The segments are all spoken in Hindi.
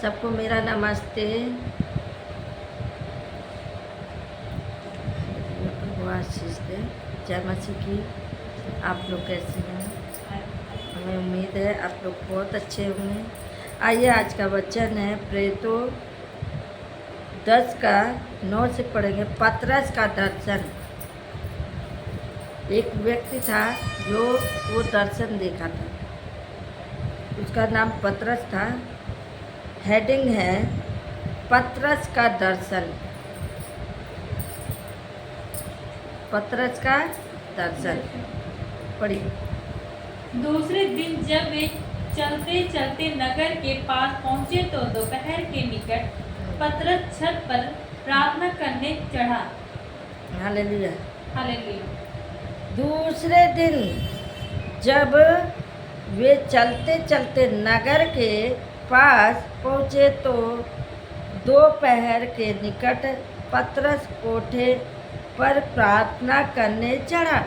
सबको मेरा नमस्ते। प्रभु आशीष दे। जय मसीह की। आप लोग कैसे हैं? हमें उम्मीद है आप लोग बहुत अच्छे होंगे। आइए आज का वचन है प्रेरितों 10:9 से पढ़ेंगे। पतरस का दर्शन। एक व्यक्ति था जो वो दर्शन देखा था, उसका नाम पतरस था। हेडिंग है पतरस का दर्शन। पतरस का दर्शन पढ़िए। दूसरे दिन जब वे चलते चलते नगर के पास पहुंचे तो दोपहर के निकट पतरस छत पर प्रार्थना करने चढ़ा। हालेलुया। हालेलुया। दूसरे दिन जब वे चलते चलते नगर के पास पहुँचे तो दोपहर के निकट पतरस कोठे पर प्रार्थना करने चढ़ा।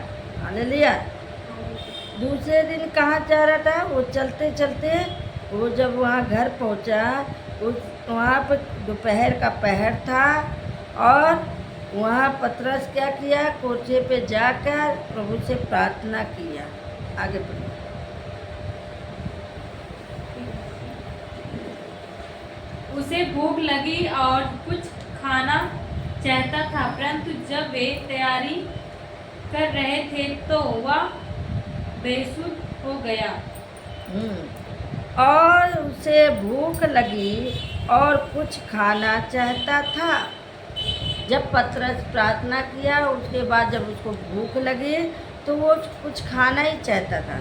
हालेलुया। दूसरे दिन कहाँ जा रहा था? वो चलते चलते वो जब वहाँ घर पहुँचा, उस वहाँ पर दोपहर का पहर था और वहाँ पतरस क्या किया? कोठे पे जाकर प्रभु से प्रार्थना किया। आगे बढ़िए। उसे भूख लगी और कुछ खाना चाहता था, परंतु जब वे तैयारी कर रहे थे तो वह बेसुध हो गया। और उसे भूख लगी और कुछ खाना चाहता था। जब पतरस प्रार्थना किया उसके बाद जब उसको भूख लगी तो वो कुछ खाना ही चाहता था,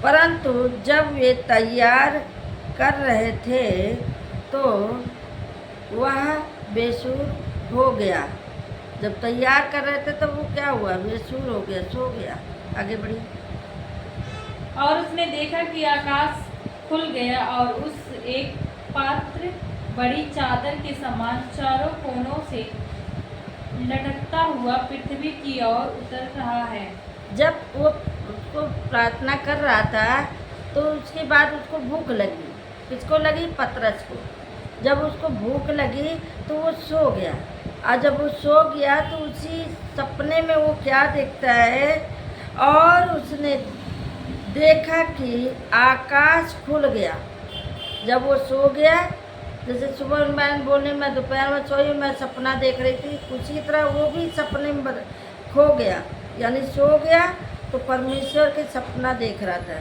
परंतु जब वे तैयार कर रहे थे तो वह बेसुर हो गया। जब तैयार कर रहे थे तो वो क्या हुआ? बेसुर हो गया, सो गया। आगे बढ़िए। और उसने देखा कि आकाश खुल गया और उस एक पात्र बड़ी चादर के समान चारों कोनों से लटकता हुआ पृथ्वी की ओर उतर रहा है। जब वो उसको प्रार्थना कर रहा था तो उसके बाद उसको भूख लगी। किसको लगी? पतरस को। जब उसको भूख लगी तो वो सो गया, और जब वो सो गया तो उसी सपने में वो क्या देखता है? और उसने देखा कि आकाश खुल गया। जब वो सो गया, जैसे सुबह मैं बोली मैं दोपहर में सोई, मैं सपना देख रही थी, उसी तरह वो भी सपने में खो गया, यानी सो गया तो परमेश्वर के सपना देख रहा था।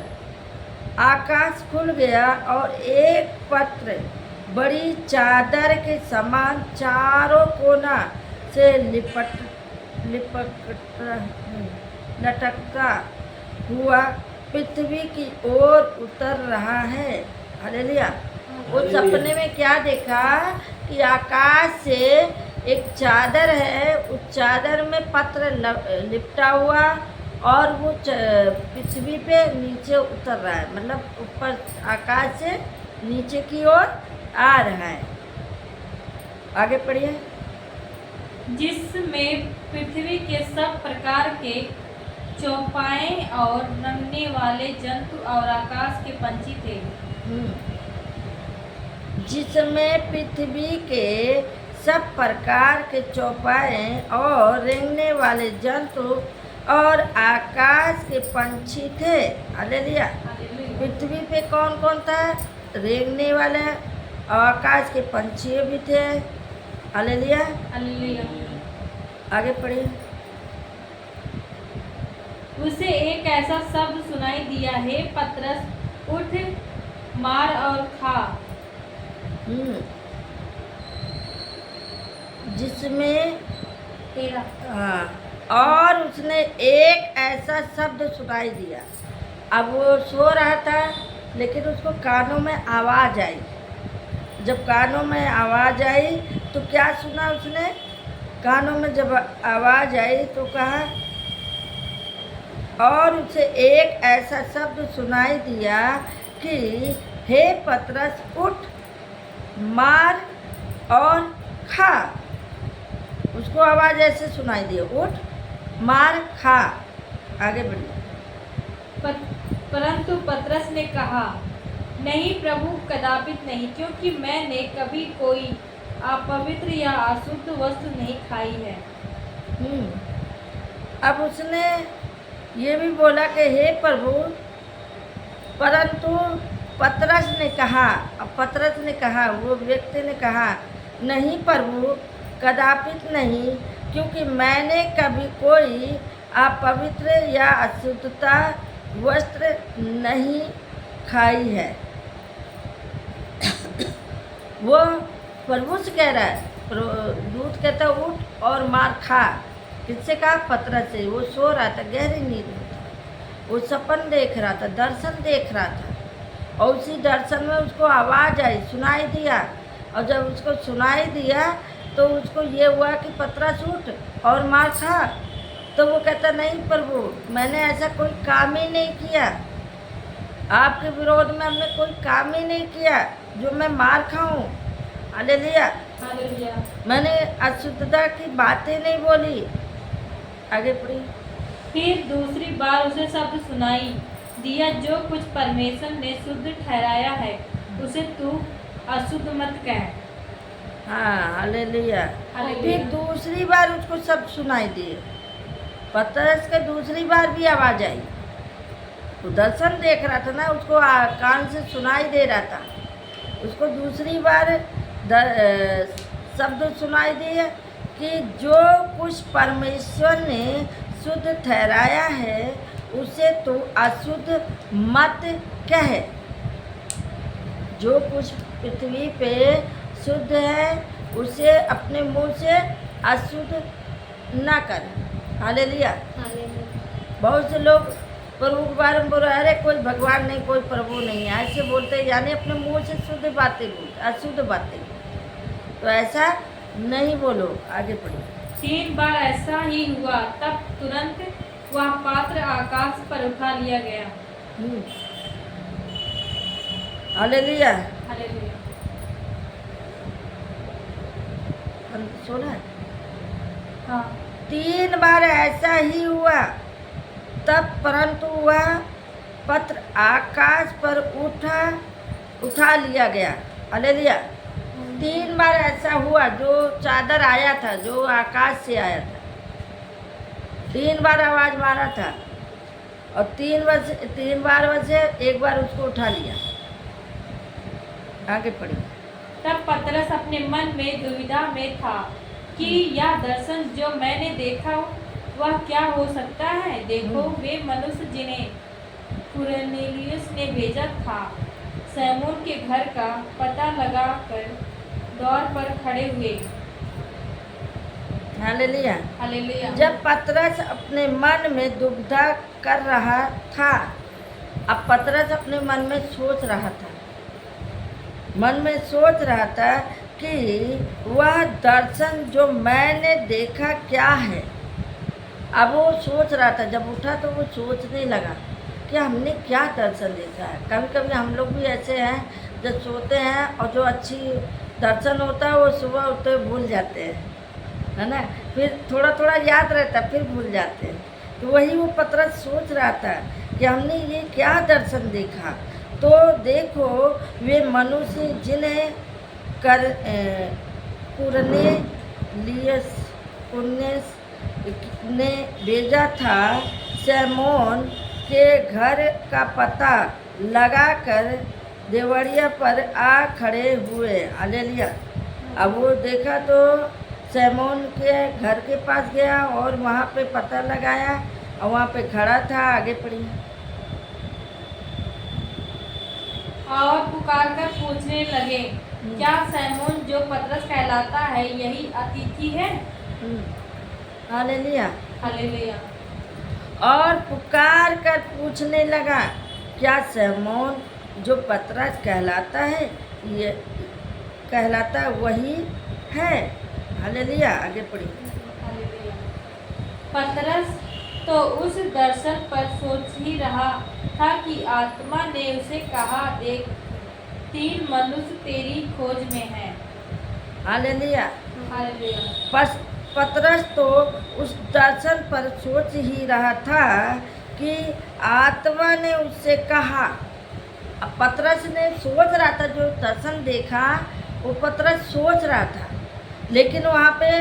आकाश खुल गया और एक पत्र बड़ी चादर के समान चारों कोना से लटकता हुआ पृथ्वी की ओर उतर रहा है। हालेलुया। वो सपने में क्या देखा कि आकाश से एक चादर है, उस चादर में पत्र लिपटा हुआ और वो पृथ्वी पे नीचे उतर रहा है, मतलब ऊपर आकाश से नीचे की ओर आ रहा है। आगे पढ़िए। जिसमें पृथ्वी के सब प्रकार के चौपाए और रंगने वाले जंतु और आकाश के पंछी थे। जिसमें पृथ्वी के सब प्रकार के चौपाए और रेंगने वाले जंतु और आकाश के पंछी थे। हालेलुया। पृथ्वी पे कौन कौन था? रेंगने वाले और आकाश के पंछी भी थे। हालेलुया। हालेलुया। आगे पढ़िए। उसे एक ऐसा शब्द सुनाई दिया, हे पतरस, उठ, मार और खा। जिसमें तेरा और उसने एक ऐसा शब्द सुनाई दिया। अब वो सो रहा था लेकिन उसको कानों में आवाज़ आई। जब कानों में आवाज़ आई तो क्या सुना उसने? कानों में जब आवाज़ आई तो कहा, और उसे एक ऐसा शब्द सुनाई दिया कि हे पतरस, उठ, मार और खा। उसको आवाज़ ऐसे सुनाई दी, उठ, मार, खा। आगे बढ़िए। परंतु पतरस ने कहा, नहीं प्रभु, कदापित नहीं, क्योंकि मैंने कभी कोई अपवित्र या अशुद्ध वस्तु नहीं खाई है। अब उसने ये भी बोला कि हे प्रभु, परंतु पतरस ने कहा, अब पतरस ने कहा, वो व्यक्ति ने कहा, नहीं प्रभु, कदापित नहीं, क्योंकि मैंने कभी कोई अपवित्र या अशुद्धता वस्त्र नहीं खाई है। वो प्रभु से कह रहा है, दूत कहता उठ और मार खा। किससे कहा? पतरस से। वो सो रहा था, गहरी नींद में था, वो सपन देख रहा था, दर्शन देख रहा था, और उसी दर्शन में उसको आवाज़ आई, सुनाई दिया, और जब उसको सुनाई दिया तो उसको ये हुआ कि पतरस उठ और मार खा। तो वो कहता नहीं प्रभु, मैंने ऐसा कोई काम ही नहीं किया, आपके विरोध में हमने कोई काम ही नहीं किया जो मैं मार खाऊं। हालेलुया। हालेलुया। मैंने अशुद्धता की बातें नहीं बोली। आगे पढ़ी। फिर दूसरी बार उसे शब्द सुनाई दिया, जो कुछ परमेश्वर ने शुद्ध ठहराया है उसे तू अशुद्ध मत कह। हाँ, हालेलुया। हालेलुया। फिर दूसरी बार उसको सब सुनाई दिए। पतरस के दूसरी बार भी आवाज़ आई। वो दर्शन देख रहा था ना, उसको कान से सुनाई दे रहा था। उसको दूसरी बार शब्द सुनाई दिए कि जो कुछ परमेश्वर ने शुद्ध ठहराया है उसे तो अशुद्ध मत कहे। जो कुछ पृथ्वी पे शुद्ध है उसे अपने मुंह से अशुद्ध ना कर। हालेलुया। बहुत से लोग प्रभु के बारे में बोल रहे, अरे कोई भगवान नहीं, कोई प्रभु नहीं है, ऐसे बोलते, यानी अपने मुंह से शुद्ध बातें बोलते, अशुद्ध बातें बोलते। तो ऐसा नहीं बोलो। आगे पढ़ो। 3 बार ऐसा ही हुआ, तब तुरंत वह पात्र आकाश पर उठा लिया गया। हालेलुया। हालेलुया। सुना? हाँ। 3 बार ऐसा ही हुआ, तब परंतु वह पत्र आकाश पर उठा लिया गया। हालेलुया। 3 बार ऐसा हुआ, जो चादर आया था, जो आकाश से आया था, 3 बार आवाज़ मारा था, और 3 बार वैसे एक बार उसको उठा लिया। आगे पढ़ी। तब पतरस अपने मन में दुविधा में था कि यह दर्शन जो मैंने देखा वह क्या हो सकता है। देखो, वे मनुष्य जिन्हें कुरनेलियुस ने भेजा था, सैमून के घर का पता लगाकर द्वार पर खड़े हुए। हालेलुया। हालेलुया। जब पतरस अपने मन में दुविधा कर रहा था, अब पतरस अपने मन में सोच रहा था, कि वह दर्शन जो मैंने देखा क्या है। अब वो सोच रहा था, जब उठा तो वो सोचने लगा कि हमने क्या दर्शन देखा है। कभी कभी हम लोग भी ऐसे हैं, जब सोते हैं और जो अच्छी दर्शन होता है वो सुबह उठते भूल जाते हैं, है ना, फिर थोड़ा थोड़ा याद रहता है, फिर भूल जाते हैं। तो वही वो पतरस सोच रहा था कि हमने ये क्या दर्शन देखा। तो देखो, वे मनुष्य जिन्हें कुरनेलियुस ने भेजा था, सैमोन के घर का पता लगाकर देवड़िया पर आ खड़े हुए। हालेलुया। अब वो देखा तो सैमोन के घर के पास गया और वहाँ पे पता लगाया और वहाँ पे खड़ा था। आगे पढ़ी। और पुकार कर पूछने लगे, क्या सैमून जो पतरस कहलाता है यही अतिथि है? हालेलुया। हालेलुया। और पुकार कर पूछने लगा, क्या सैमोन जो पतरस कहलाता है ये कहलाता वही है? हालेलुया। आगे पढ़ी। हालेलुया। पतरस तो उस दर्शन पर सोच ही रहा था कि आत्मा ने उसे कहा, देख, 3 मनुष्य तेरी खोज में हैं। हालेलुया। हालेलुया। पतरस तो उस दर्शन पर सोच ही रहा था कि आत्मा ने उससे कहा, अब पतरस ने सोच रहा था, जो दर्शन देखा वो पतरस सोच रहा था, लेकिन वहाँ पे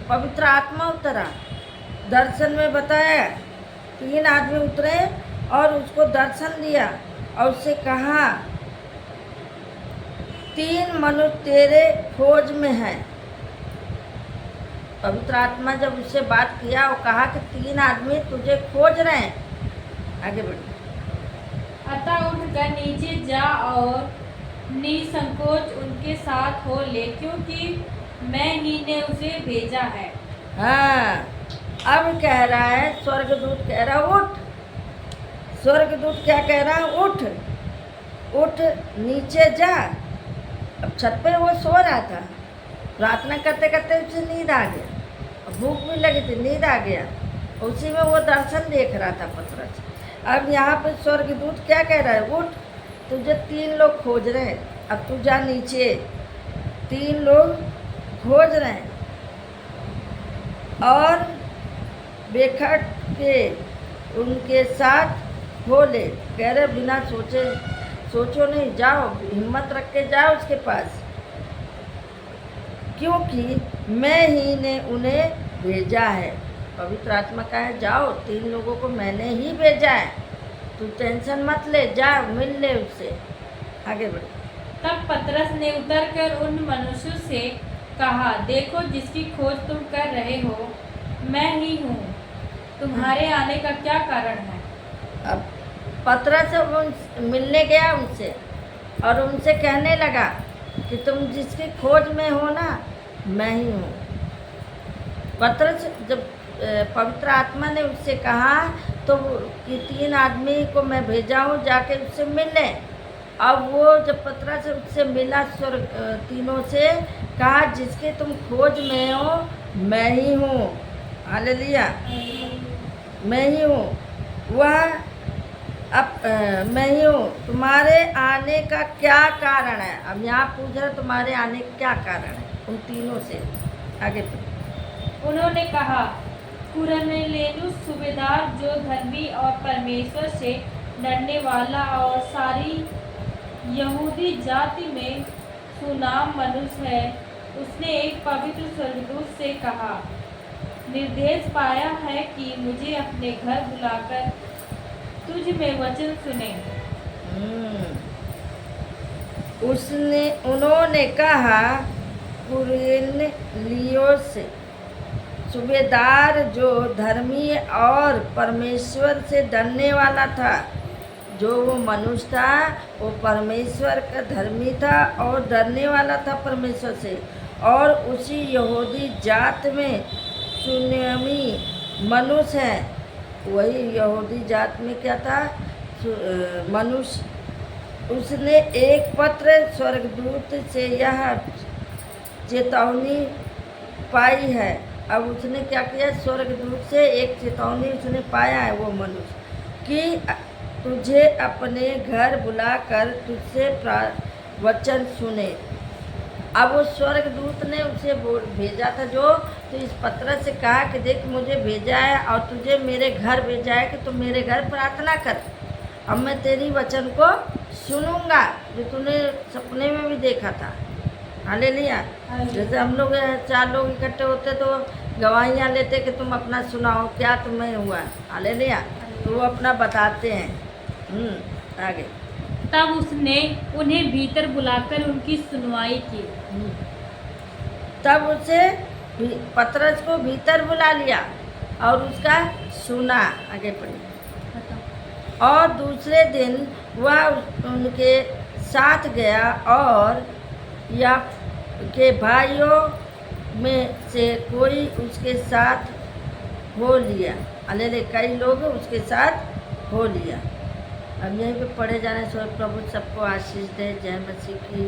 पवित्र आत्मा उतरा। दर्शन में बताया 3 आदमी उतरे और उसको दर्शन दिया और उससे कहा 3 मनुष्य तेरे खोज में हैं। पवित्र आत्मा जब उससे बात किया और कहा कि 3 आदमी तुझे खोज रहे हैं। आगे बढ़िए। अतः उठकर नीचे जा और निसंकोच उनके साथ हो ले, क्योंकि मैं ही ने उसे भेजा है। हाँ, अब कह रहा है, स्वर्गदूत कह रहा उठ। स्वर्गदूत क्या कह रहा है? उठ, उठ नीचे जा। अब छत पे वो सो रहा था, प्रार्थना करते करते उसे नींद आ गया, भूख भी लगी थी, नींद आ गया। उसी में वो दर्शन देख रहा था पतरस। अब यहाँ पे स्वर्गदूत क्या कह रहा है? उठ, तुझे 3 लोग खोज रहे हैं, अब तू जा नीचे, 3 लोग खोज रहे हैं। और बेखट के उनके साथ हो ले। कह रहे बिना सोचो नहीं, जाओ, हिम्मत रख के जाओ उसके पास, क्योंकि मैं ही ने उन्हें भेजा है। पवित्र आत्मा का है, जाओ, 3 लोगों को मैंने ही भेजा है, तू टेंशन मत ले, जा मिल ले उससे। आगे बढ़। तब पतरस ने उतरकर उन मनुष्यों से कहा, देखो जिसकी खोज तुम कर रहे हो मैं ही हूँ, तुम्हारे आने का क्या कारण है? अब पतरस मिलने गया उनसे और उनसे कहने लगा कि तुम जिसकी खोज में हो ना, मैं ही हूँ। पतरस जब पवित्र आत्मा ने उससे कहा तो कि 3 आदमी को मैं भेजा हूँ, जाके उससे मिले। अब वो जब पतरस उससे मिला, तीनों से कहा जिसके तुम खोज में हो मैं ही हूँ। हालेलुया, मैं ही हूँ। वह अब मैं ही हूँ, तुम्हारे आने का क्या कारण है? अब यहाँ पूछ रहा तुम्हारे आने का क्या कारण है, उन तीनों से। आगे उन्होंने कहा, कुरनेलियुस सूबेदार, जो धर्मी और परमेश्वर से डरने वाला और सारी यहूदी जाति में सुनाम मनुष्य है, उसने एक पवित्र स्वर्गदूत से कहा, निर्देश पाया है कि मुझे अपने घर बुलाकर तुझ में वचन सुने। उन्होंने कहा, कुरनेलियुस सूबेदार, जो धर्मी और परमेश्वर से डरने वाला था। जो वो मनुष्य था वो परमेश्वर का धर्मी था और डरने वाला था परमेश्वर से, और उसी यहूदी जात में सुन्यामी मनुष्य है। वही यहूदी जात में क्या था? मनुष्य। उसने एक पत्र स्वर्गदूत से यह चेतावनी पाई है। अब उसने क्या किया? स्वर्गदूत से एक चेतावनी उसने पाया है, वो मनुष्य, कि तुझे अपने घर बुलाकर तुझसे वचन सुने। अब वो स्वर्गदूत ने उसे भेजा था, जो तो इस पत्र से कहा कि देख मुझे भेजा है और तुझे मेरे घर भेजा है कि तू मेरे घर प्रार्थना कर। अब मैं तेरी वचन को सुनूंगा जो तूने सपने में भी देखा था। हालेलुया। जैसे हम लोग 4 लोग इकट्ठे होते तो गवाहियाँ लेते कि तुम अपना सुनाओ क्या तुम्हें हुआ। हालेलुया। तो वो अपना बताते हैं। आगे। तब उसने उन्हें भीतर बुलाकर उनकी सुनवाई की। तब उसे पतरस को भीतर बुला लिया और उसका सुना। आगे पढ़िए। और दूसरे दिन वह उनके साथ गया और या के भाइयों में से कोई उसके साथ हो लिया। अले कई लोग उसके साथ हो लिया। अब यहीं पे पढ़े जाने से प्रभु सबको आशीष दे। जय मसीह की।